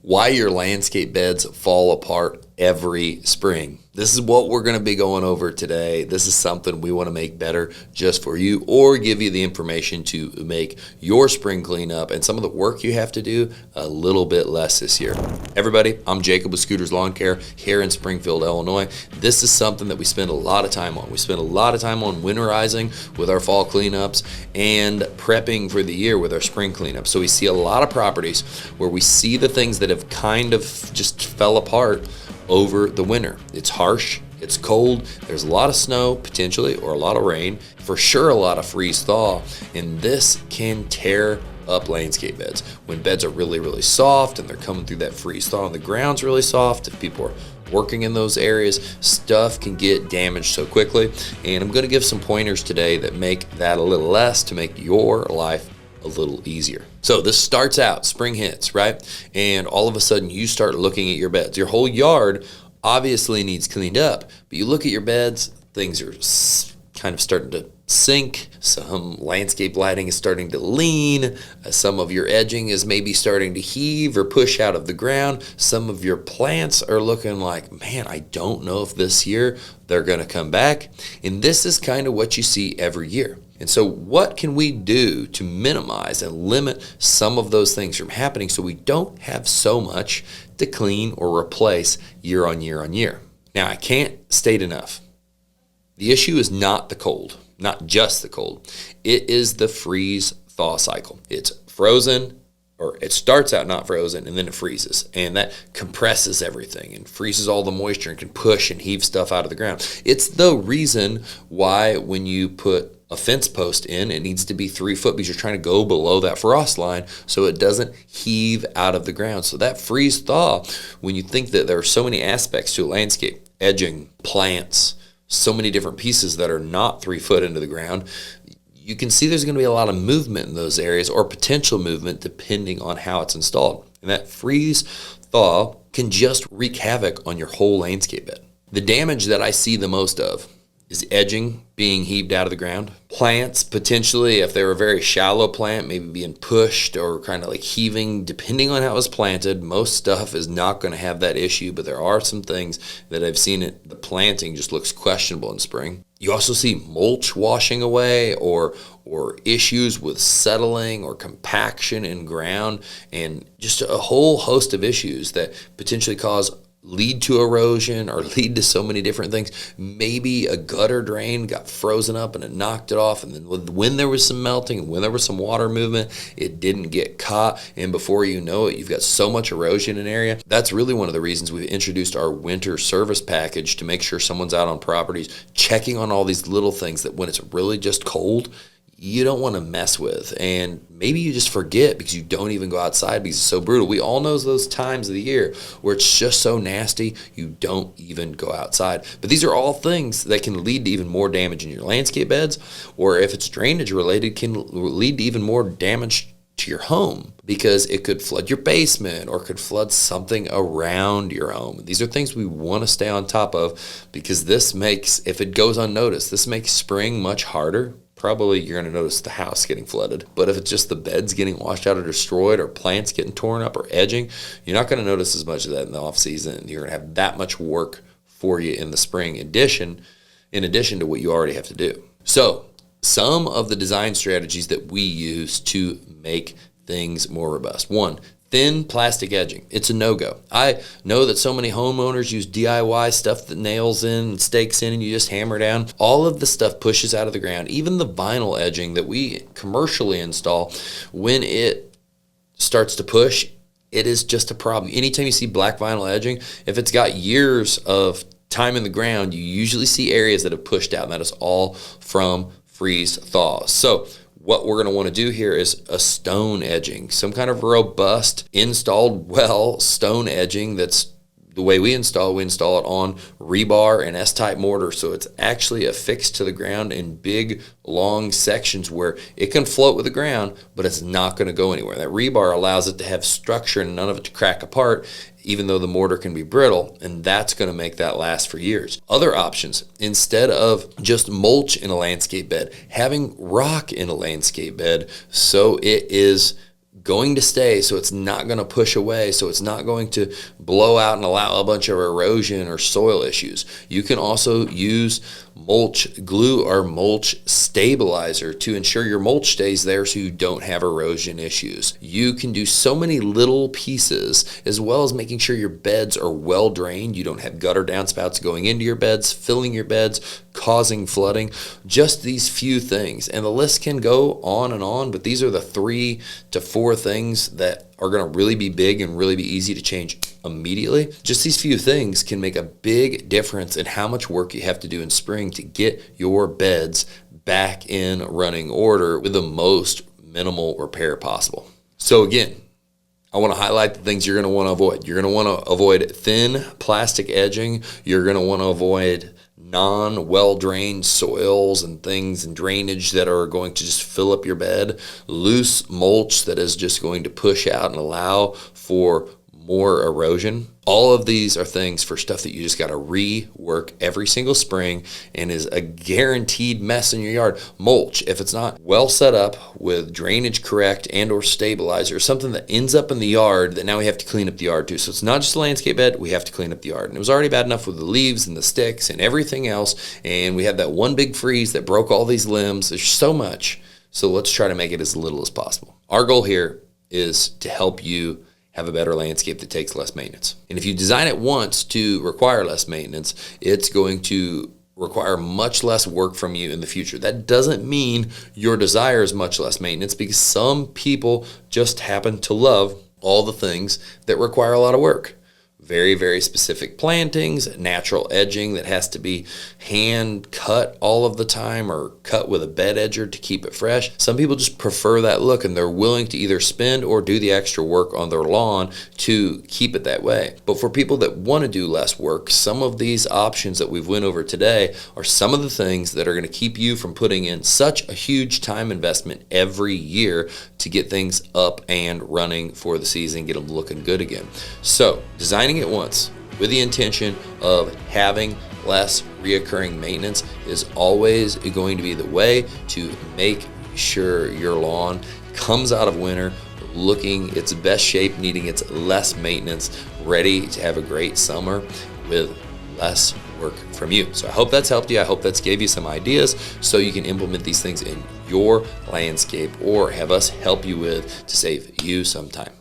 Why your landscape beds fall apart every spring. This is what we're going to be going over today. This is something we want to make better just for you, or give you the information to make your spring cleanup and some of the work you have to do a little bit less this year. Everybody, I'm Jacob with Scooters Lawn Care here in Springfield, Illinois. This is something that we spend a lot of time on. We spend a lot of time on winterizing with our fall cleanups and prepping for the year with our spring cleanups. So we see a lot of properties where we see the things that have kind of just fell apart over the winter. It's harsh, it's cold, there's a lot of snow potentially, or a lot of rain, for sure a lot of freeze-thaw, and this can tear up landscape beds. When beds are really soft and they're coming through that freeze-thaw and the ground's really soft, if people are working in those areas, stuff can get damaged so quickly. And I'm going to give some pointers today that make that a little less, to make your life a little easier. So this starts out, spring hits, right? And all of a sudden you start looking at your beds. Your whole yard obviously needs cleaned up, but you look at your beds, things are kind of starting to sink. Some landscape lighting is starting to lean. Some of your edging is maybe starting to heave or push out of the ground. Some of your plants are looking like, man, I don't know if this year they're going to come back. And this is kind of what you see every year. And so what can we do to minimize and limit some of those things from happening so we don't have so much to clean or replace year on year on year? Now, I can't state enough. The issue is not the cold, not just the cold. It is the freeze-thaw cycle. It's frozen, or it starts out not frozen, and then it freezes. And that compresses everything and freezes all the moisture and can push and heave stuff out of the ground. It's the reason why when you put a fence post in, it needs to be 3 foot, because you're trying to go below that frost line so it doesn't heave out of the ground. So that freeze-thaw, when you think that there are so many aspects to a landscape, edging, plants, so many different pieces that are not 3 foot into the ground, you can see there's going to be a lot of movement in those areas, or potential movement depending on how it's installed. And that freeze-thaw can just wreak havoc on your whole landscape bed. The damage that I see the most of is edging being heaved out of the ground. Plants, potentially, if they're a very shallow plant, maybe being pushed or kind of like heaving, depending on how it was planted. Most stuff is not going to have that issue, but there are some things that I've seen the planting just looks questionable in spring. You also see mulch washing away, or issues with settling or compaction in ground, and just a whole host of issues that potentially lead to erosion or lead to so many different things. Maybe a gutter drain got frozen up and it knocked it off, and then when there was some melting and when there was some water movement, it didn't get caught, and before you know it, you've got so much erosion in an area. That's really one of the reasons we've introduced our winter service package, to make sure someone's out on properties checking on all these little things that when it's really just cold, you don't want to mess with. And maybe you just forget because you don't even go outside because it's so brutal. We all know those times of the year where it's just so nasty, you don't even go outside. But these are all things that can lead to even more damage in your landscape beds, or if it's drainage related, can lead to even more damage to your home, because it could flood your basement or could flood something around your home. These are things we want to stay on top of, because this makes, if it goes unnoticed, this makes spring much harder. Probably you're going to notice the house getting flooded. But if it's just the beds getting washed out or destroyed, or plants getting torn up or edging, you're not going to notice as much of that in the off season. You're going to have that much work for you in the spring, in addition to what you already have to do. So some of the design strategies that we use to make things more robust. 1, thin plastic edging. It's a no-go. I know that so many homeowners use DIY stuff that nails in and stakes in and you just hammer down. All of the stuff pushes out of the ground. Even the vinyl edging that we commercially install, when it starts to push, it is just a problem. Anytime you see black vinyl edging, if it's got years of time in the ground, you usually see areas that have pushed out, and that is all from freeze-thaw. So what we're going to want to do here is a stone edging, some kind of robust, installed well stone edging. That's the way we install it on rebar and S-type mortar, so it's actually affixed to the ground in big, long sections where it can float with the ground, but it's not going to go anywhere. That rebar allows it to have structure and none of it to crack apart, even though the mortar can be brittle, and that's going to make that last for years. Other options, instead of just mulch in a landscape bed, having rock in a landscape bed so it is going to stay, so it's not going to push away, so it's not going to blow out and allow a bunch of erosion or soil issues. You can also use mulch glue or mulch stabilizer to ensure your mulch stays there so you don't have erosion issues. You can do so many little pieces, as well as making sure your beds are well drained. You don't have gutter downspouts going into your beds, filling your beds, causing flooding. Just these few things, and the list can go on, but these are the 3 to 4 things that are going to really be big and really be easy to change immediately. Just these few things can make a big difference in how much work you have to do in spring to get your beds back in running order with the most minimal repair possible. So again, I want to highlight the things you're going to want to avoid. You're going to want to avoid thin plastic edging. You're going to want to avoid non-well-drained soils and things and drainage that are going to just fill up your bed. Loose mulch that is just going to push out and allow for more erosion. All of these are things for stuff that you just got to rework every single spring and is a guaranteed mess in your yard. Mulch, if it's not well set up with drainage correct and or stabilizer, something that ends up in the yard that now we have to clean up the yard too. So it's not just a landscape bed, we have to clean up the yard. And it was already bad enough with the leaves and the sticks and everything else. And we had that one big freeze that broke all these limbs. There's so much. So let's try to make it as little as possible. Our goal here is to help you have a better landscape that takes less maintenance. And if you design it once to require less maintenance, it's going to require much less work from you in the future. That doesn't mean your desire is much less maintenance, because some people just happen to love all the things that require a lot of work. Very, very specific plantings, natural edging that has to be hand cut all of the time or cut with a bed edger to keep it fresh. Some people just prefer that look and they're willing to either spend or do the extra work on their lawn to keep it that way. But for people that want to do less work, some of these options that we've went over today are some of the things that are going to keep you from putting in such a huge time investment every year to get things up and running for the season, get them looking good again. So designing it once with the intention of having less reoccurring maintenance is always going to be the way to make sure your lawn comes out of winter looking its best shape, needing its less maintenance, ready to have a great summer with less work from you. So I hope that's helped you. I hope that's gave you some ideas so you can implement these things in your landscape or have us help you with to save you some time.